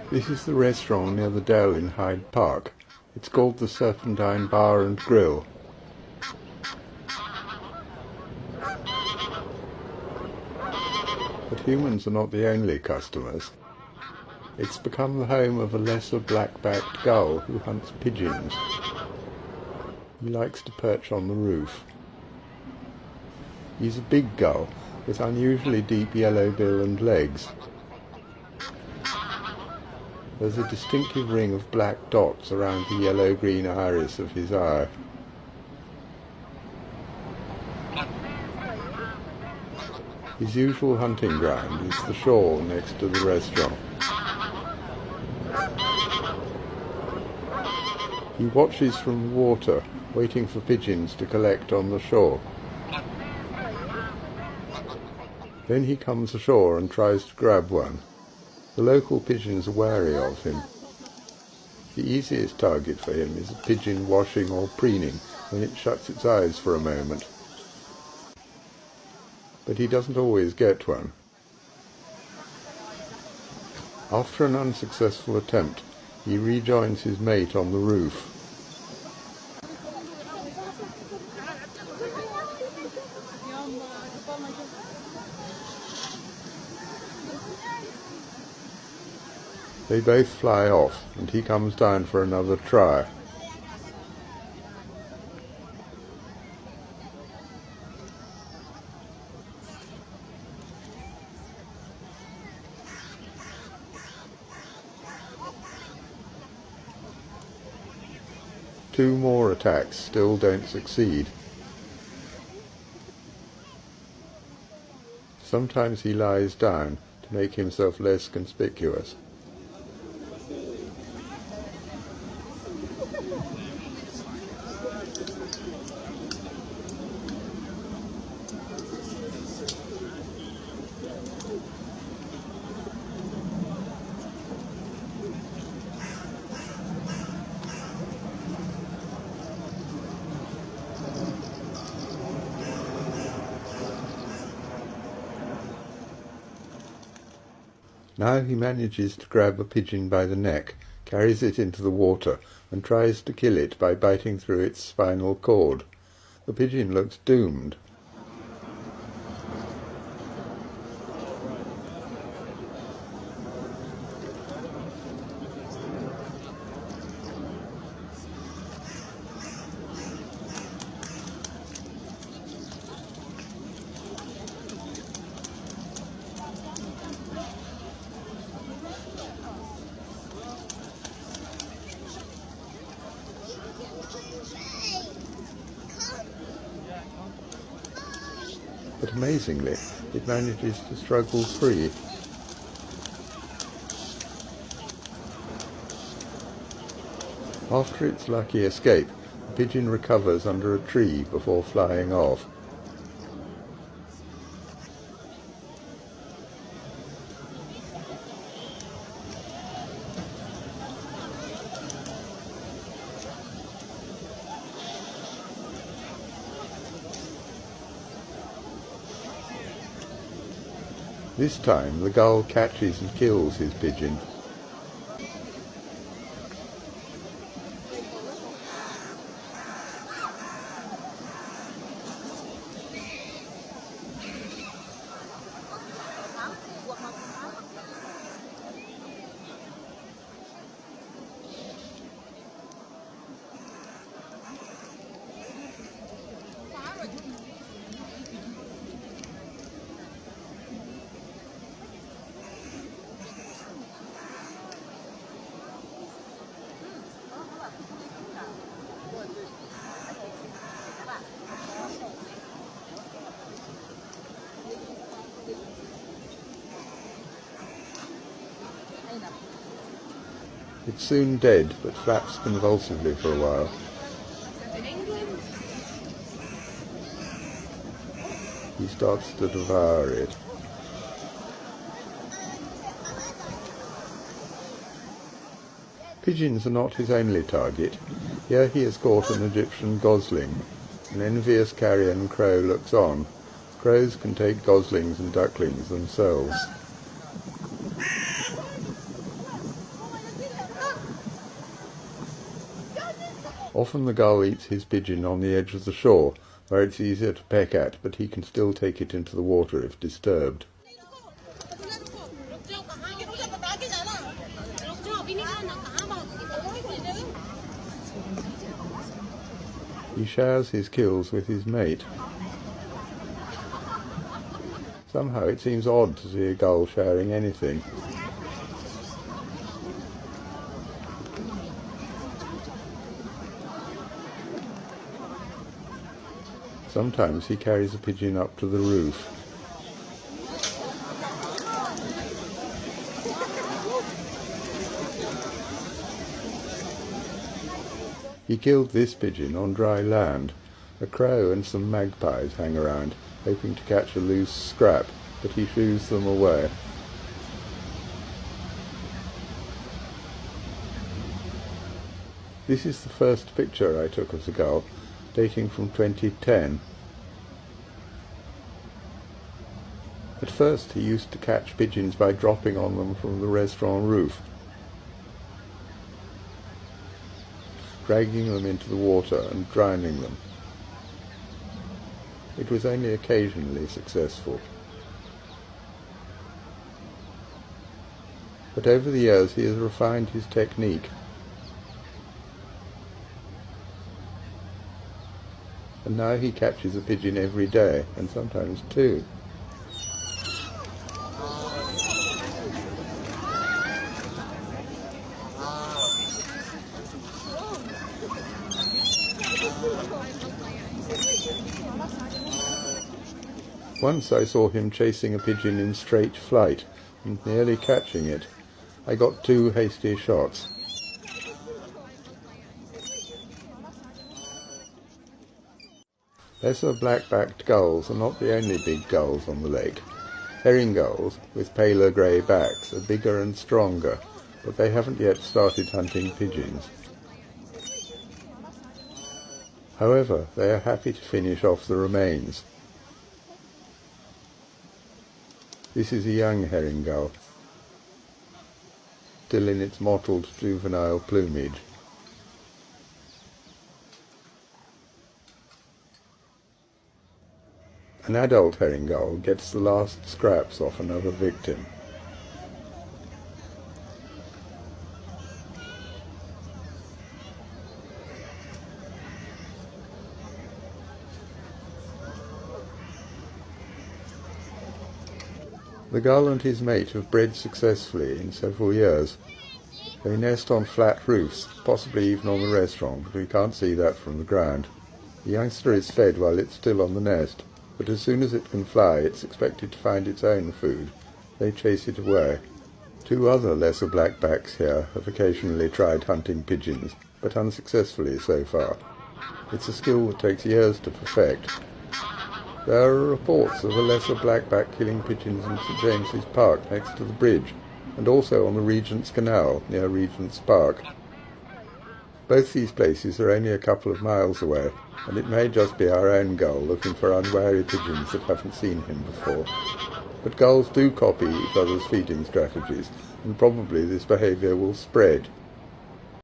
This is the restaurant near the Dell in Hyde Park. It's called the Serpentine Bar and Grill. But humans are not the only customers. It's become the home of a lesser black-backed gull who hunts pigeons. He likes to perch on the roof. He's a big gull with unusually deep yellow bill and legs. There's a distinctive ring of black dots around the yellow-green iris of his eye. His usual hunting ground is the shore next to the restaurant. He watches from the water, waiting for pigeons to collect on the shore. Then he comes ashore and tries to grab one. The local pigeons are wary of him. The easiest target for him is a pigeon washing or preening when it shuts its eyes for a moment. But he doesn't always get one. After an unsuccessful attempt, he rejoins his mate on the roof. They both fly off, and he comes down for another try. Two more attacks still don't succeed. Sometimes he lies down to make himself less conspicuous. Now he manages to grab a pigeon by the neck, carries it into the water, and tries to kill it by biting through its spinal cord. The pigeon looks doomed. But amazingly, it manages to struggle free. After its lucky escape, the pigeon recovers under a tree before flying off. This time the gull catches and kills his pigeon. It's soon dead, but flaps convulsively for a while. He starts to devour it. Pigeons are not his only target. Here he has caught an Egyptian gosling. An envious carrion crow looks on. Crows can take goslings and ducklings themselves. Often the gull eats his pigeon on the edge of the shore, where it's easier to peck at, but he can still take it into the water if disturbed. He shares his kills with his mate. Somehow it seems odd to see a gull sharing anything. Sometimes he carries a pigeon up to the roof. He killed this pigeon on dry land. A crow and some magpies hang around, hoping to catch a loose scrap, but he shoos them away. This is the first picture I took of the gull, dating from 2010. At first he used to catch pigeons by dropping on them from the restaurant roof, dragging them into the water and drowning them. It was only occasionally successful. But over the years he has refined his technique. And now he catches a pigeon every day, and sometimes two. Once I saw him chasing a pigeon in straight flight and nearly catching it. I got 2 hasty shots. Lesser black-backed gulls are not the only big gulls on the lake. Herring gulls, with paler grey backs, are bigger and stronger, but they haven't yet started hunting pigeons. However, they are happy to finish off the remains. This is a young herring gull, still in its mottled juvenile plumage. An adult herring gull gets the last scraps off another victim. The gull and his mate have bred successfully in several years. They nest on flat roofs, possibly even on the restaurant, but we can't see that from the ground. The youngster is fed while it's still on the nest, but as soon as it can fly, it's expected to find its own food. They chase it away. 2 other lesser blackbacks here have occasionally tried hunting pigeons, but unsuccessfully so far. It's a skill that takes years to perfect. There are reports of a lesser blackback killing pigeons in St James's Park next to the bridge, and also on the Regent's Canal near Regent's Park. Both these places are only a couple of miles away, and it may just be our own gull looking for unwary pigeons that haven't seen him before. But gulls do copy each other's feeding strategies, and probably this behaviour will spread.